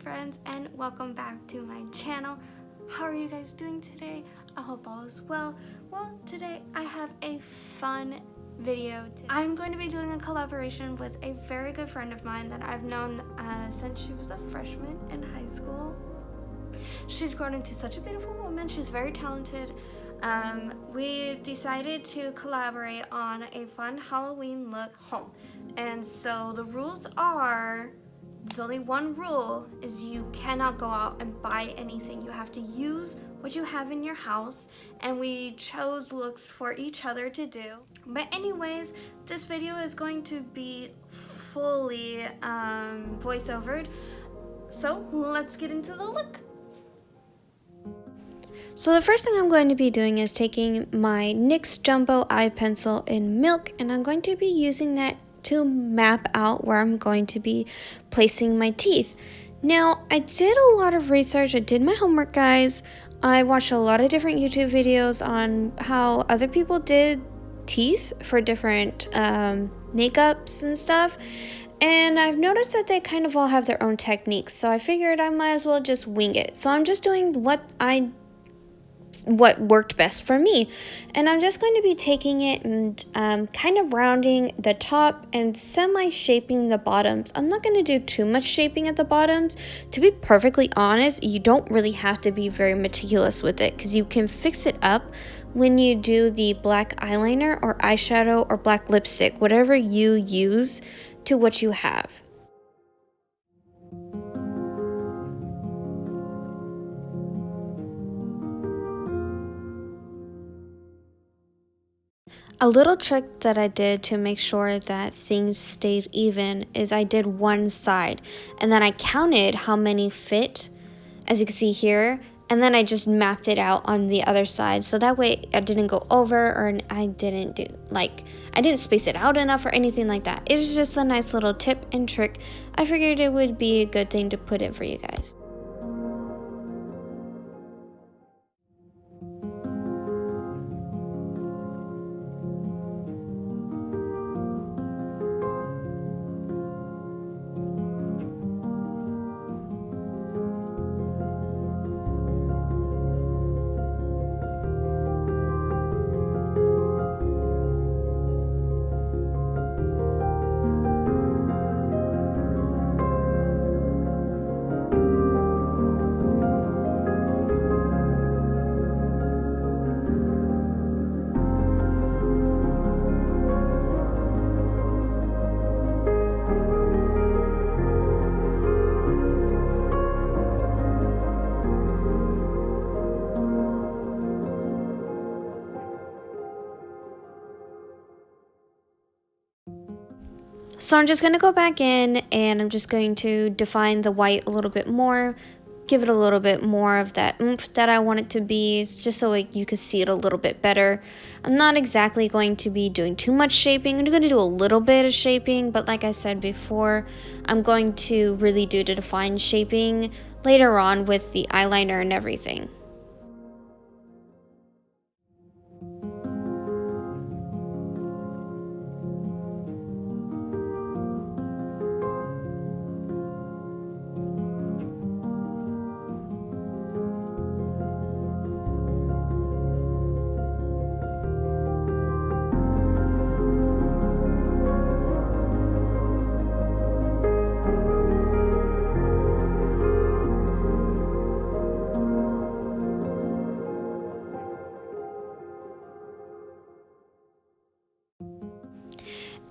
friends, and welcome back to my channel. How are you guys doing today? I hope all is well. Well, today I have a fun video. I'm going to be doing a collaboration with a very good friend of mine that I've known since she was a freshman in high school. She's grown into such a beautiful woman. She's very talented. We decided to collaborate on a fun Halloween look home. And so the rules are, there's only one rule, is you cannot go out and buy anything. You have to use what you have in your house, and we chose looks for each other to do. But anyways, this video is going to be fully voiceovered. So let's get into the look. So the first thing I'm going to be doing is taking my NYX Jumbo Eye Pencil in Milk, and I'm going to be using that to map out where I'm going to be placing my teeth. Now, I did a lot of research. I did my homework, guys. I watched a lot of different YouTube videos on how other people did teeth for different makeups and stuff. And I've noticed that they kind of all have their own techniques. So I figured I might as well just wing it. So I'm just doing what worked best for me, and I'm just going to be taking it and kind of rounding the top and semi-shaping the bottoms. I'm not going to do too much shaping at the bottoms. To be perfectly honest, you don't really have to be very meticulous with it, because you can fix it up when you do the black eyeliner or eyeshadow or black lipstick, whatever you use to what you have. A little trick that I did to make sure that things stayed even is I did one side, and then I counted how many fit, as you can see here, and then I just mapped it out on the other side, so that way I didn't go over, or I didn't space it out enough or anything like that. It's just a nice little tip and trick. I figured it would be a good thing to put in for you guys. So I'm just going to go back in, and I'm just going to define the white a little bit more, give it a little bit more of that oomph that I want it to be, just so you can see it a little bit better. I'm not exactly going to be doing too much shaping. I'm going to do a little bit of shaping, but like I said before, I'm going to really do the defined shaping later on with the eyeliner and everything.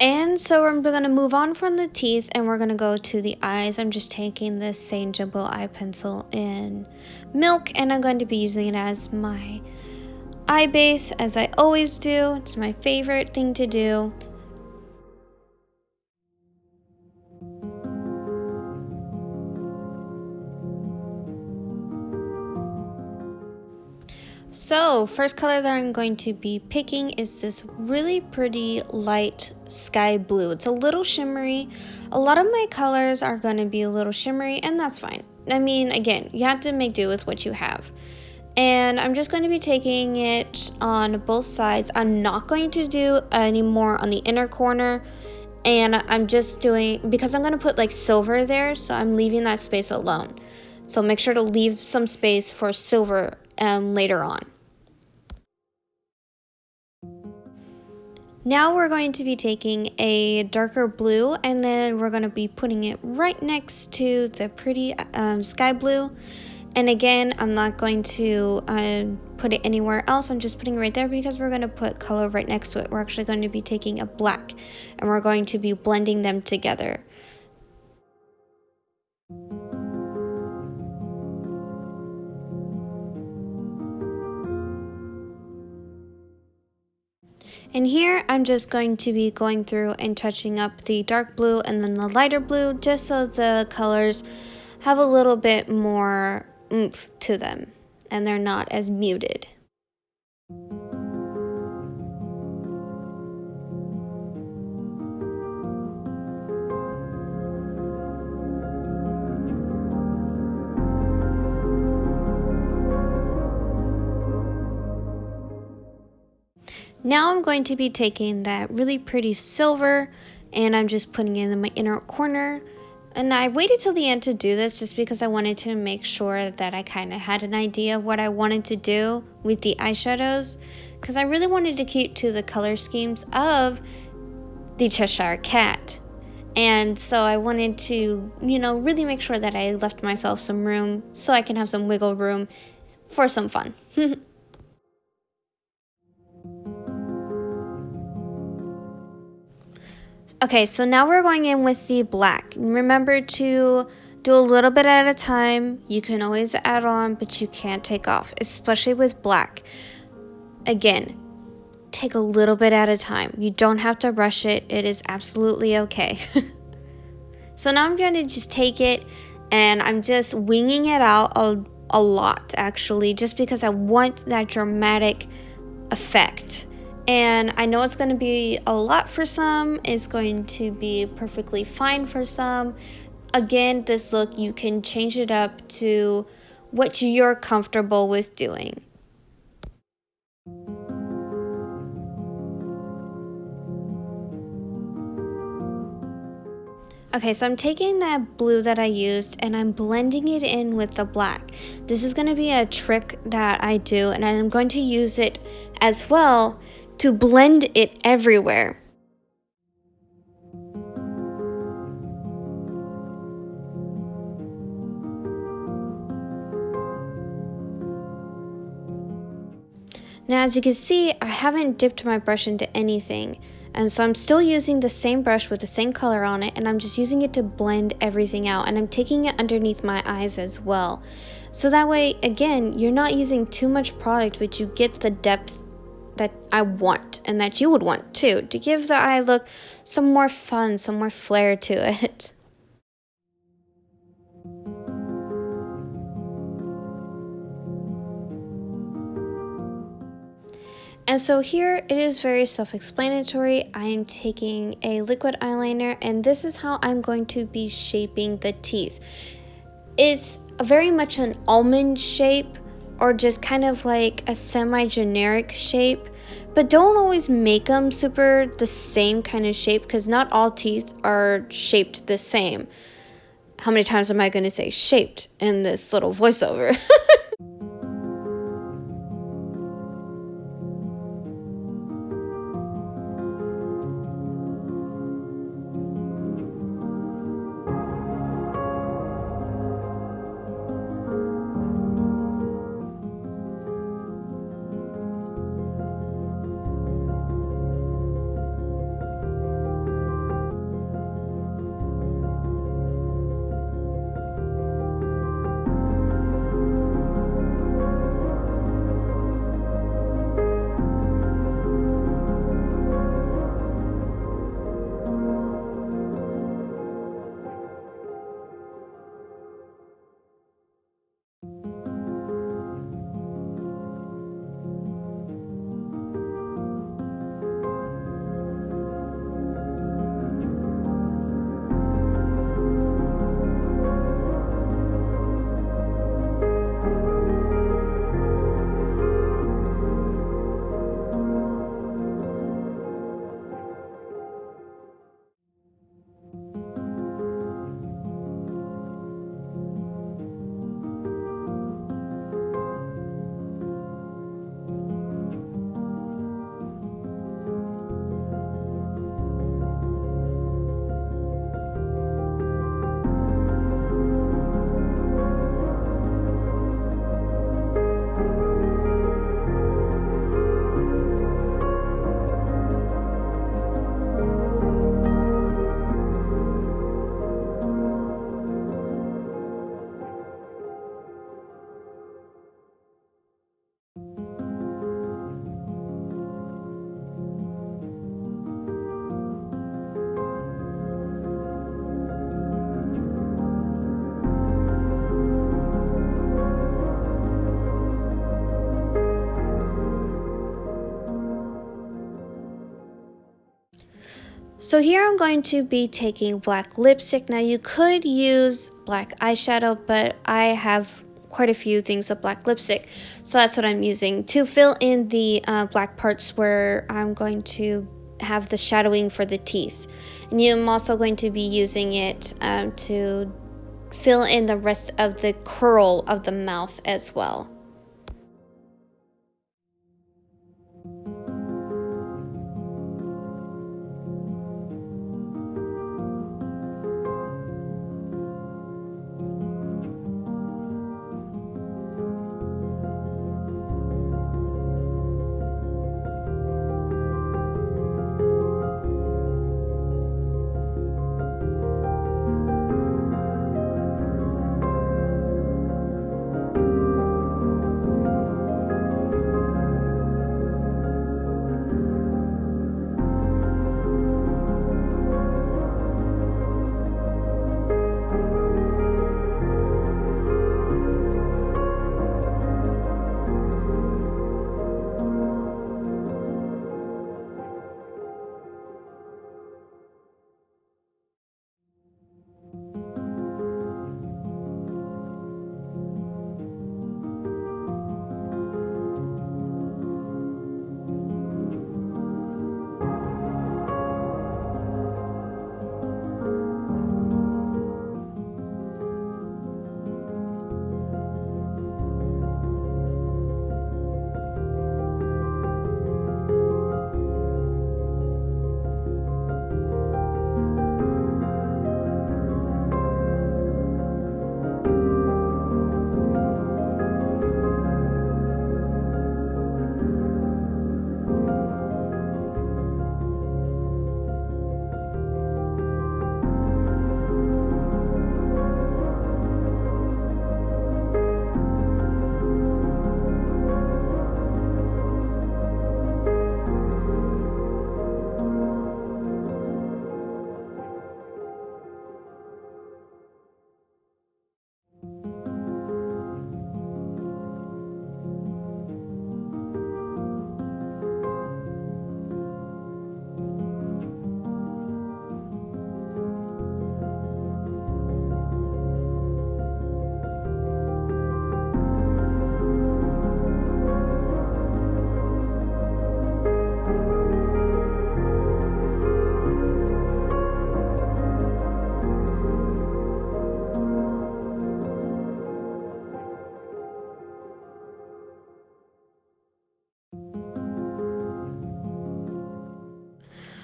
And so I'm going to move on from the teeth, and we're going to go to the eyes. I'm just taking this same Jumbo Eye Pencil in Milk, and I'm going to be using it as my eye base, as I always do. It's my favorite thing to do. So, first color that I'm going to be picking is this really pretty light sky blue. It's a little shimmery. A lot of my colors are going to be a little shimmery, and that's fine. I mean, again, you have to make do with what you have. And I'm just going to be taking it on both sides. I'm not going to do any more on the inner corner. And I'm just doing, because I'm going to put like silver there, so I'm leaving that space alone. So make sure to leave some space for silver later on. Now we're going to be taking a darker blue, and then we're going to be putting it right next to the pretty sky blue. And again, I'm not going to put it anywhere else. I'm just putting it right there because we're going to put color right next to it. We're actually going to be taking a black, and we're going to be blending them together. And here I'm just going to be going through and touching up the dark blue and then the lighter blue, just so the colors have a little bit more oomph to them and they're not as muted. Now I'm going to be taking that really pretty silver and I'm just putting it in my inner corner. And I waited till the end to do this just because I wanted to make sure that I kind of had an idea of what I wanted to do with the eyeshadows, because I really wanted to keep to the color schemes of the Cheshire Cat. And so I wanted to, really make sure that I left myself some room so I can have some wiggle room for some fun. Okay, so now we're going in with the black. Remember to do a little bit at a time. You can always add on, but you can't take off, especially with black. Again, take a little bit at a time. You don't have to rush it. It is absolutely okay. So now I'm going to just take it and I'm just winging it out a lot, actually, just because I want that dramatic effect. And I know it's going to be a lot for some. It's going to be perfectly fine for some. Again, this look, you can change it up to what you're comfortable with doing. Okay, so I'm taking that blue that I used and I'm blending it in with the black. This is going to be a trick that I do, and I'm going to use it as well to blend it everywhere. Now, as you can see, I haven't dipped my brush into anything. And so I'm still using the same brush with the same color on it, and I'm just using it to blend everything out, and I'm taking it underneath my eyes as well. So that way, again, you're not using too much product, but you get the depth that I want and that you would want too, to give the eye look some more fun, some more flair to it. And so here it is very self-explanatory. I am taking a liquid eyeliner, and this is how I'm going to be shaping the teeth. It's very much an almond shape, or just kind of like a semi-generic shape, but don't always make them super the same kind of shape, because not all teeth are shaped the same. How many times am I going to say shaped in this little voiceover? So here I'm going to be taking black lipstick. Now you could use black eyeshadow, but I have quite a few things of black lipstick, so that's what I'm using to fill in the black parts where I'm going to have the shadowing for the teeth. And I'm also going to be using it to fill in the rest of the curl of the mouth as well.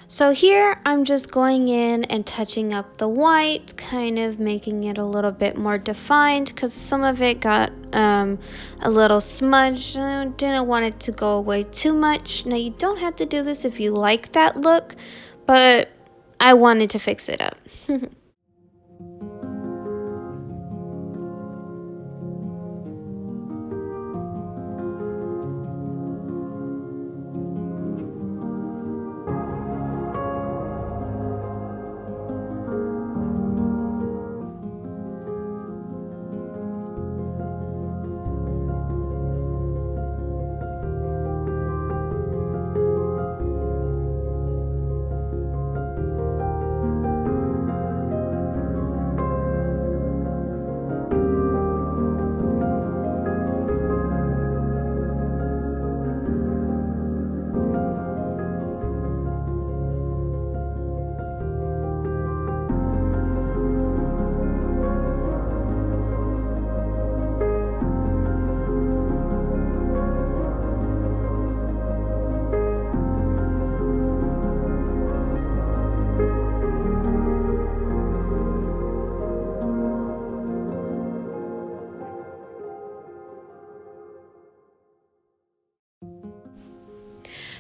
So here I'm just going in and touching up the white, kind of making it a little bit more defined because some of it got a little smudged. I didn't want it to go away too much. Now you don't have to do this if you like that look, but I wanted to fix it up.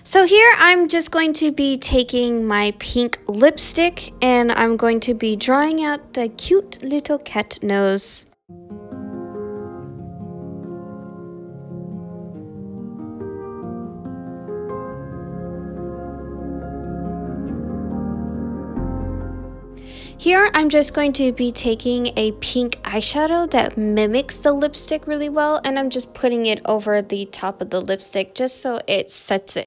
So here I'm just going to be taking my pink lipstick and I'm going to be drawing out the cute little cat nose. Here I'm just going to be taking a pink eyeshadow that mimics the lipstick really well, and I'm just putting it over the top of the lipstick just so it sets it.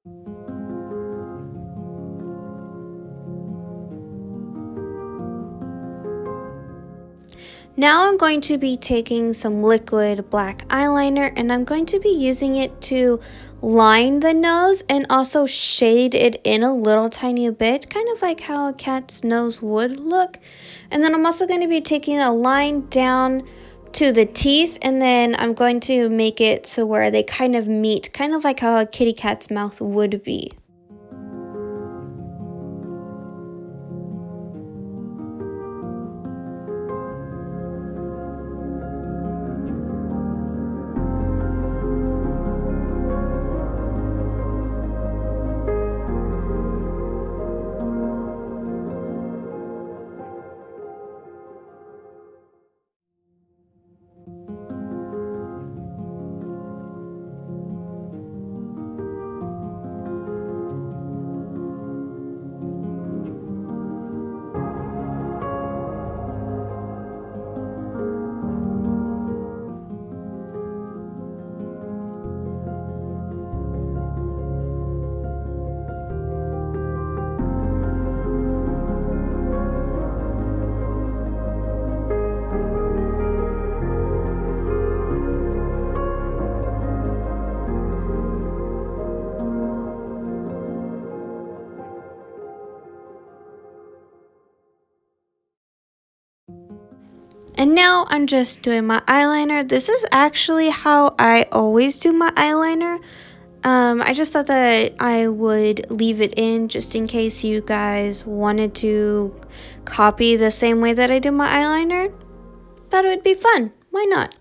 Now I'm going to be taking some liquid black eyeliner and I'm going to be using it to line the nose and also shade it in a little tiny bit, kind of like how a cat's nose would look. And then I'm also going to be taking a line down to the teeth, and then I'm going to make it so where they kind of meet, kind of like how a kitty cat's mouth would be. And now I'm just doing my eyeliner. This is actually how I always do my eyeliner. I just thought that I would leave it in just in case you guys wanted to copy the same way that I do my eyeliner. Thought it would be fun. Why not?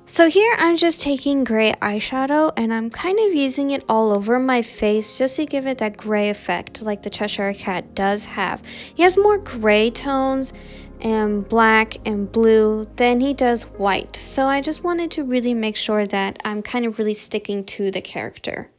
So here I'm just taking gray eyeshadow and I'm kind of using it all over my face just to give it that gray effect like the Cheshire Cat does have. He has more gray tones and black and blue than he does white. So I just wanted to really make sure that I'm kind of really sticking to the character.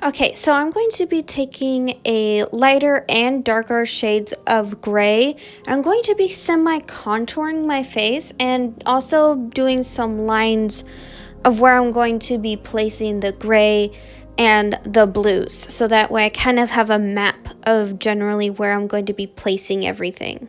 Okay, so I'm going to be taking a lighter and darker shades of gray. I'm going to be semi-contouring my face and also doing some lines of where I'm going to be placing the gray and the blues. So that way I kind of have a map of generally where I'm going to be placing everything.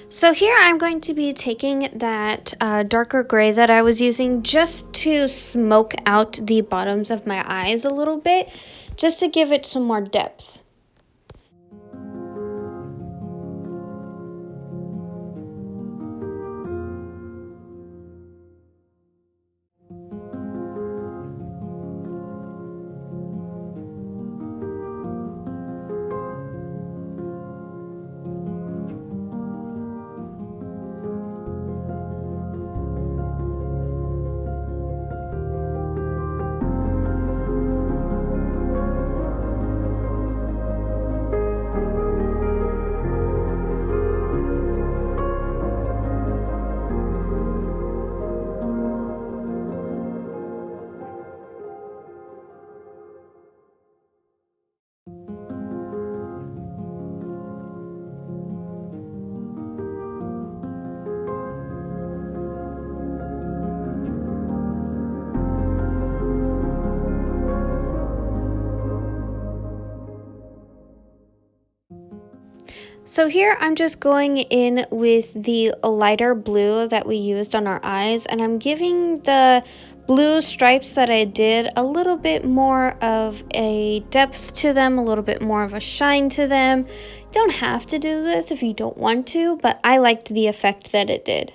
So here I'm going to be taking that darker gray that I was using just to smoke out the bottoms of my eyes a little bit, just to give it some more depth. So here I'm just going in with the lighter blue that we used on our eyes, and I'm giving the blue stripes that I did a little bit more of a depth to them, a little bit more of a shine to them. You don't have to do this if you don't want to, but I liked the effect that it did.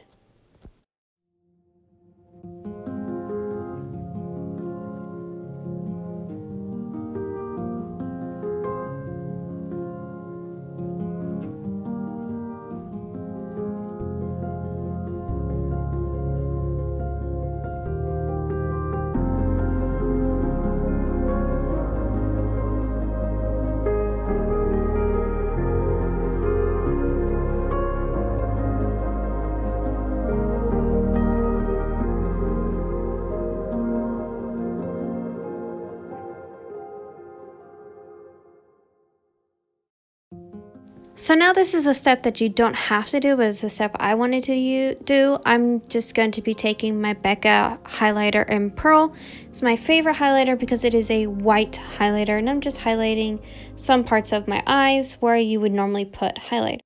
So now this is a step that you don't have to do, but it's a step I wanted to do. I'm just going to be taking my Becca highlighter in Pearl. It's my favorite highlighter because it is a white highlighter, and I'm just highlighting some parts of my eyes where you would normally put highlight.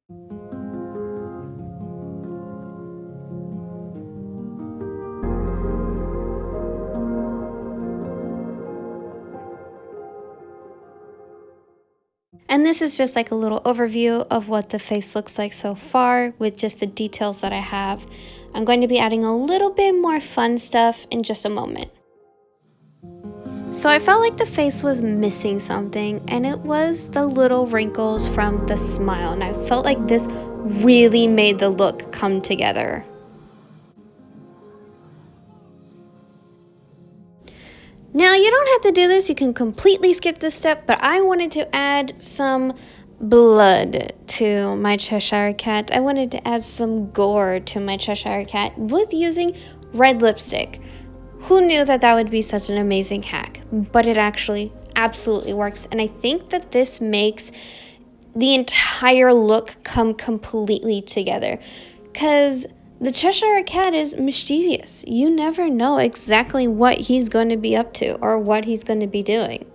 And this is just like a little overview of what the face looks like so far with just the details that I have. I'm going to be adding a little bit more fun stuff in just a moment. So I felt like the face was missing something, and it was the little wrinkles from the smile, and I felt like this really made the look come together. Now, you don't have to do this, you can completely skip this step, but I wanted to add some blood to my Cheshire cat. I wanted to add some gore to my Cheshire cat with using red lipstick. Who knew that that would be such an amazing hack? But it actually absolutely works, and I think that this makes the entire look come completely together, because the Cheshire Cat is mischievous. You never know exactly what he's going to be up to or what he's going to be doing.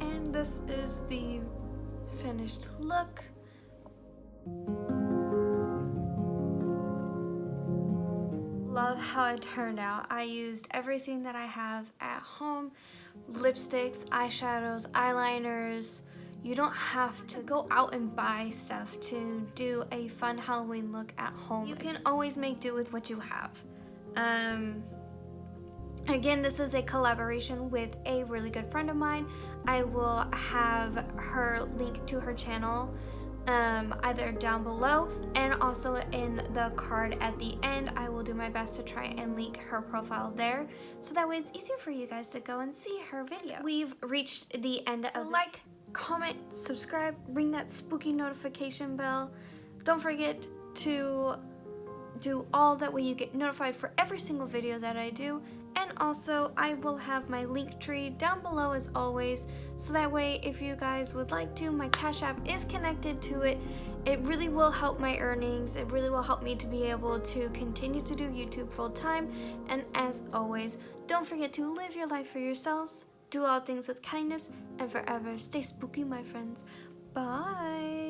And this is the finished look. Love how it turned out. I used everything that I have at home: lipsticks, eyeshadows, eyeliners. You don't have to go out and buy stuff to do a fun Halloween look at home. You can always make do with what you have. Again, this is a collaboration with a really good friend of mine. I will have her link to her channel either down below and also in the card at the end. I will do my best to try and link her profile there, so that way it's easier for you guys to go and see her video. We've reached the end of like, comment, subscribe, ring that spooky notification bell. Don't forget to do all that way you get notified for every single video that I do. And also, I will have my Linktree down below as always, so that way if you guys would like to, my Cash App is connected to it. It really will help my earnings. It really will help me to be able to continue to do YouTube full time. And as always, don't forget to live your life for yourselves, do all things with kindness, and forever stay spooky, my friends. Bye!